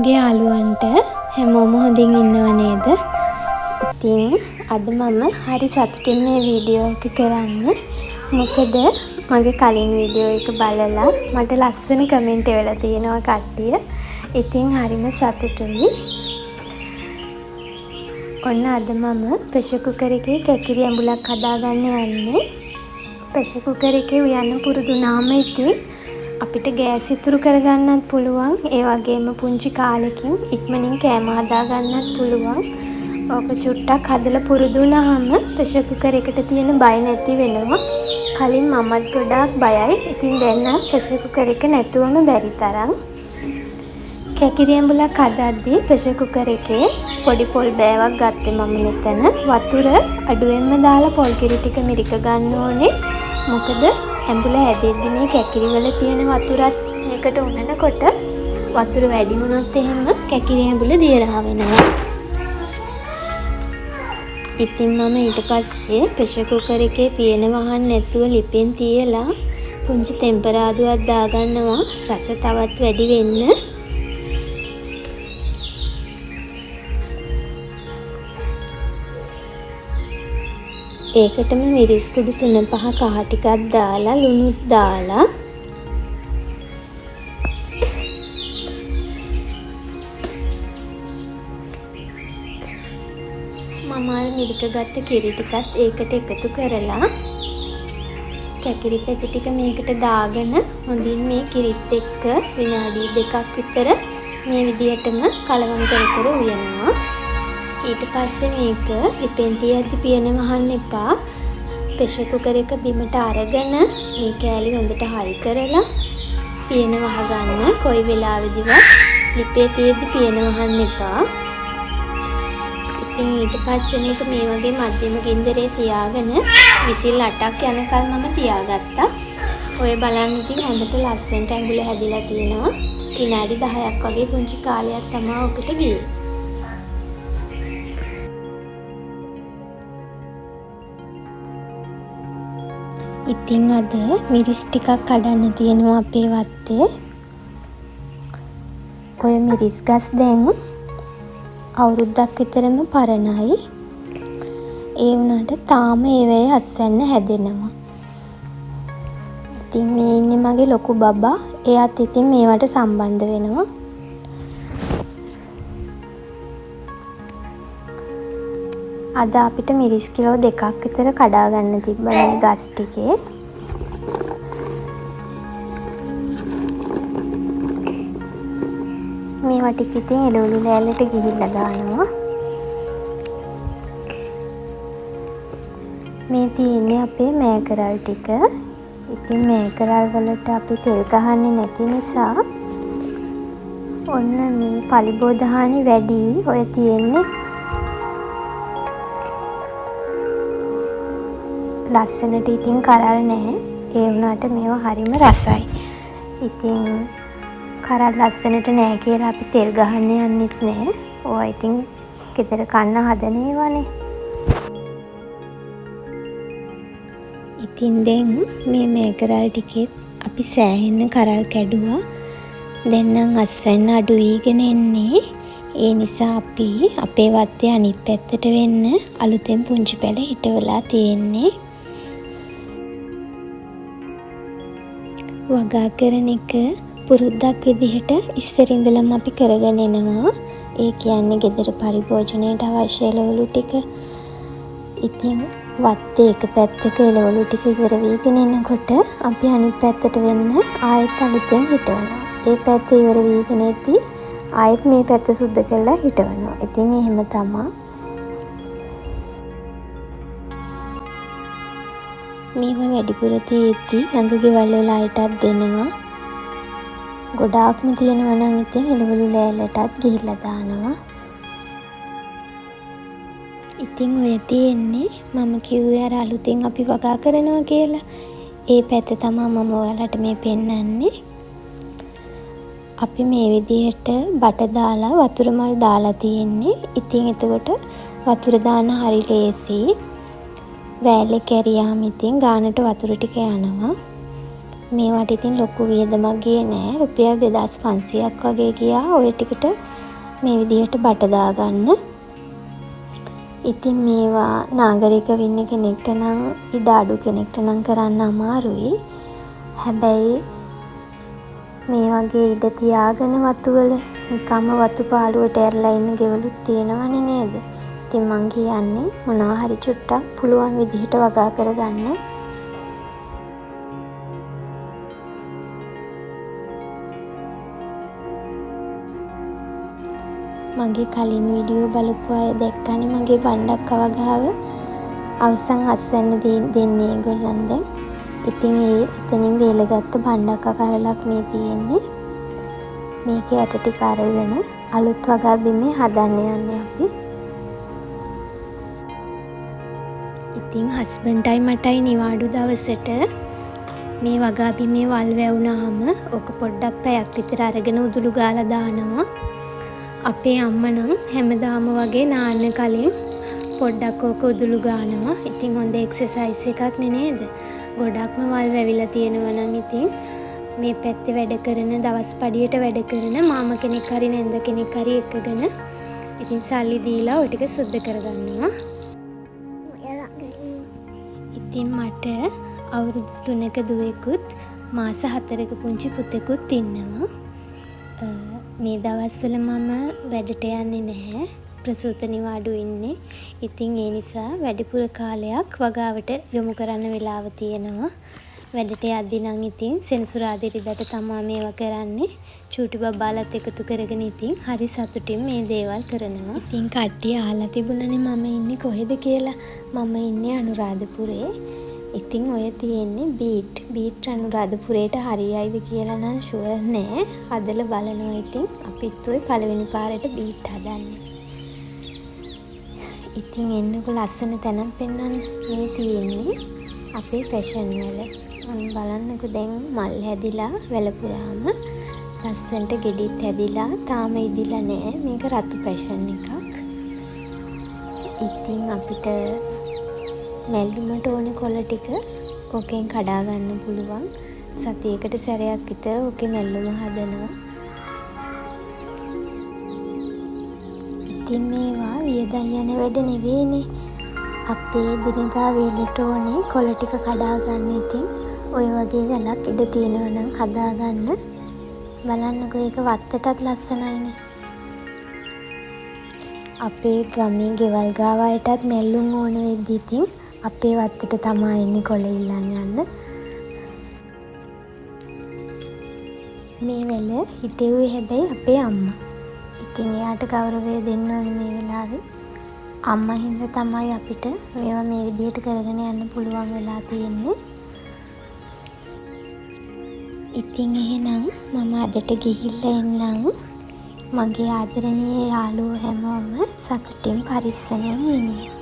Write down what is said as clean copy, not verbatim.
මගේ යාළුවන්ට හැමෝම හොඳින් ඉන්නව නේද? ඉතින් අද මම හරි සතුටින් මේ වීඩියෝ එක කරන්න. මොකද මගේ කලින් වීඩියෝ එක බලලා මට ලස්සන කමෙන්ට් එවලා තියෙනවා කට්ටිය. ඉතින් හරිම සතුටුයි. ඔන්න අද මම ප්‍රෙෂර් කුකර් එකේ කැකිරි ඇඹුලක් හදාගන්න යන්නේ. ප්‍රෙෂර් කුකර් එකේ උයන්න පුරුදු වුණාම ඉතින් අපිට ගෑස් ඉතුරු කරගන්නත් පුළුවන්. ඒ වගේම පුංචි කාලෙකින් ඉක්මනින් කෑම හදාගන්නත් පුළුවන්. ඔක චුට්ටක් හදලා පුරුදු වුණාම ප්‍රෙෂර් කුකර් එකට තියෙන බය නැති වෙනවා. කලින් මමත් ගොඩාක් බයයි. ඉතින් දැන් නම් ප්‍රෙෂර් කුකර් එක නැතුවම බැරි තරම්. කැකිරි ඇඹුලක් හදද්දී ප්‍රෙෂර් කුකර් එකේ පොඩි පොල් බෑවක් ගත්තේ මම මෙතන. වතුර අඩුවෙන්ම දාලා පොල් කිරි ටික මිරික ගන්න ඕනේ. මොකද ඇඹුල හැදෙද්දි මේ කැකිරි වල තියෙන වතුරත් මේකට උනනකොට වතුර වැඩි වුණොත් එහෙම කැකිරි ඇඹුල දියරහ වෙනවා. ඉතින් මම ඊට පස්සේ ප්‍රෙෂර් කුකර් එකේ පියන වහන්න නැතුව ලිපෙන් තියලා පුංචි ටෙම්පරාදුවක් දාගන්නවා රස තවත් වැඩි වෙන්න. ඒකටම මිරිස් කුඩු 3-5 කහ ටිකක් දාලා ලුණුත් දාලා මම මිරික ගත්ත කිරි ටිකත් ඒකට එකතු කරලා කැකිරි පැටි ටික මේකට දාගෙන හොඳින් මේ කිරිත් එක්ක විනාඩි 2ක් විතර මේ විදිහටම කලවම් කර උයනවා. ඊට පස්සේ මේක ලිපෙන් තියද්දි පියන වහන්න එපා. ප්‍රෙෂර් කුකර් එක බිමට අරගෙන මේ කෑලි හොඳට හයි කරලා පියන වහගන්න. කොයි වෙලාවෙදිවත් ලිපේ තියද්දි පියන වහන්න එපා. ඉතින් ඊට පස්සේ මේක මේ වගේ මධ්‍යම ගින්දරේ තියාගෙන විසිල් 8ක් යනකල් මම තියාගත්තා. ඔය බලන්න ඉතින් හොඳට ලස්සනට ඇඹුල හැදිලා තියෙනවා. විනාඩි 10ක් වගේ පුංචි කාලයක් තමයි ඔකට ගියේ. ඉතින් අද මිරිස් ටිකක් කඩන්න තියෙනවා අපේ වත්තේ. ඔය මිරිස් ගස් දැන් අවුරුද්දක් විතරම පරණයි. ඒ වුණාට තාම ඒවැය අත්සන්න හැදෙනවා. ඉතින් මේ ඉන්නේ මගේ ලොකු බබා. එයාත් ඉතින් මේවට සම්බන්ධ වෙනවා. අද අපිට මිරිස් කිලෝ 2ක් විතර කඩා ගන්න තිබ්බා මේ ගස් ටිකේ. මේවා ටික ඉතින් එළවලු ලෑල්ලට ගිහිල්ලා දානවා. මේ තියෙන්නේ අපේ මෑකරල් ටික. ඉතින් මෑකරල් වලට අපි තෙල් ගහන්නේ නැති නිසා ඔන්න මේ පලිබෝධහානි වැඩි ඔය තියෙන්නේ. ලස්සනට ඉතින් කරල් නැහැ. ඒ වුණාට මේවා හරිම රසයි. ඉතින් කරල් ලස්සනට නැහැ කියලා අපි තෙල් ගහන්න යන්නෙත් නැහැ. ඕවා ඉතින් ගෙදර කන්න හදන ඒවානේ. ඉතින් දැන් මේ කරල් ටිකෙත් අපි සෑහෙන්න කරල් කැඩුවා. දැන් නම් අස්වැන්න අඩු වීගෙන එන්නේ. ඒ නිසා අපි අපේ වත්තේ අනිත් පැත්තට වෙන්න අලුතෙන් පුංචි පැල හිටවලා තියෙන්නේ. වගා කරන එක පුරුද්දක් විදිහට ඉස්සර ඉඳලම අපි කරගෙන එනවා. ඒ කියන්නේ ගෙදර පරිභෝජනයට අවශ්‍ය එළවලු ටික. ඉතින් වත්තේ එක පැත්තක එළවලු ටික ඉවර වීගෙන එනකොට අපි අනිත් පැත්තට වෙන්න ආයෙත් අලුතෙන් හිටවනවා. ඒ පැත්ත ඉවර වීගෙන එද්දි ආයෙත් මේ පැත්ත සුද්ධ කරලා හිටවනවා. ඉතින් එහෙම තමයි. මේවා වැඩිපුර තියෙද්දි ළඟ ගෙවල් වල අයටත් දෙනවා. ගොඩාක්ම තියෙනවා නම් ඉතින් එළවලු ලෑල්ලටත් ගිහිල්ලා දානවා. ඉතින් ඔය තියෙන්නේ මම කිව්වේ අර අලුතෙන් අපි වගා කරනවා කියලා. ඒ පැත්ත තමයි මම ඔයාලට මේ පෙන්නන්නේ. අපි මේ විදිහට බට දාලා වතුර මල් දාලා තියෙන්නේ. ඉතින් එතකොට වතුර දාන හරි ලේසි. වැල්ලේ කැරියාම ඉතින් ගානට වතුර ටික යනවා. මේවට ඉතින් ලොකු වියදමක් ගියේ නෑ. රුපියල් 2500ක් වගේ ගියා. ඔය ටිකට මේ විදිහට බට දාගන්න. ඉතින් මේවා නාගරික වෙන්න කෙනෙක්ට නම් ඉඩ අඩු කෙනෙක්ට නම් කරන්න අමාරුයි. හැබැයි මේ වගේ ඉඩ තියාගෙන වතුවල නිකම්ම වතු පාළුවට ඇරලා ඉන්න ගෙවලුත් තියෙනවනේ නේද? ඉතින් මං කියන්නේ මොනවා හරි චුට්ටක් පුළුවන් විදිහට වගා කරගන්න. මගේ කලින් වීඩියෝ බලපු අය දැක්කනේ මගේ බණ්ඩක්ක වගාව අවසන් අස්වැන්න දෙන්නේ ඒගොල්ලන් දැන්. ඉතින් ඒ එතනින් වේලගත්ත බණ්ඩක්ක කරලක් මේ තියෙන්නේ. මේකේ ඇට ටික අරගෙන අලුත් වගා බිමේ හදන්න යන්නේ අපි. ඉතින් හස්බන්ඩ්ටයි මටයි නිවාඩු දවසට මේ වගා බිමේ වල් වැවුනහම ඔක පොඩ්ඩක් පැයක් විතර අරගෙන උදුළු ගාලා දානවා. අපේ අම්මා නම් හැමදාම වගේ නාන්න කලින් පොඩ්ඩක් ඕක උදුළු ගානවා. ඉතින් හොඳ එක්සර්සයිස් එකක් නේද? ගොඩක්ම වල් වැවිලා තියෙනවා නම් ඉතින් මේ පැත්තේ වැඩ කරන දවස් පඩියට වැඩ කරන මාමා කෙනෙක් හරි නැන්ද කෙනෙක් හරි එක්කගෙන ඉතින් සල්ලි දීලා ඔය ටික සුද්ධ කරගන්නවා. ඉතින් මට අවුරුදු 3ක දුවෙකුත් මාස 4ක පුංචි පුතෙකුත් ඉන්නවා. මේ දවස්වල මම වැඩට යන්නේ නැහැ. ප්‍රසූත නිවාඩු ඉන්නේ. ඉතින් ඒ නිසා වැඩිපුර කාලයක් වගාවට යොමු කරන්න වෙලාව තියෙනවා. වැඩට යද්දි නම් ඉතින් සෙනසුරාදා ඉරිදාට තමයි මේවා කරන්නේ. චූටි බබාලත් එකතු කරගෙන ඉතින් හරි සතුටින් මේ දේවල් කරනවා. ඉතින් කට්ටිය අහලා තිබුණනේ මම ඉන්නේ කොහෙද කියලා. මම ඉන්නේ අනුරාධපුරේ. ඉතින් ඔය තියෙන්නේ බීට් අනුරාධපුරේට හරියයිද කියලා නම් ෂුවර් නෑ. හදලා බලනවා ඉතින් අපිත් ඔය පළවෙනි පාරට බීට් හදන්නේ. ඉතින් එන්නකො ලස්සන තැනක් පෙන්වන්න මේ තියෙන්නේ අපේ ෆැෂන් වල. බලන්නකො දැන් මල් හැදිලා වැලපුරාම ලස්සනට ගෙඩිත් හැදිලා තාම ඉදිලා නෑ. මේක රතු ෆැෂන් එකක්. ඉතින් අපිට මැල්ලුමට ඕනේ කොළ ටික ඕකෙන් කඩා ගන්න පුළුවන්. සතියකට සැරයක් විතර ඕකේ මැල්ලුම හදනවා. ඉතින් මේවා වියදම් යන වැඩ නෙවෙයිනේ. අපේ දිනදා වේලට ඕනේ කොළ ටික කඩා ගන්න. ඉතින් ඔය වගේ වැලක් ඉඩ තියෙනවා නම් හදා ගන්න. බලන්නකෝ ඒක වත්තටත් ලස්සනයිනේ. අපේ ගමේ ගෙවල් ගාවයටත් මැල්ලුම් ඕන වෙද්දි ඉතින් අපේ වත්තට තමයි එන්නේ කොළ ඉල්ලන් යන්න. මේ වෙල හිටෙව්වේ හැබැයි අපේ අම්මා. ඉතින් එයාට ගෞරවය දෙන්න ඕනේ මේ වෙලාවේ. අම්මා හින්දා තමයි අපිට මේවා මේ විදිහට කරගෙන යන්න පුළුවන් වෙලා තියෙන්නේ. ඉතින් එහෙනම් මම අදට ගිහිල්ලා එන්නම්. මගේ ආදරණීය යාළුවෝ හැමෝම සතුටින් පරිස්සමෙන් ඉන්න.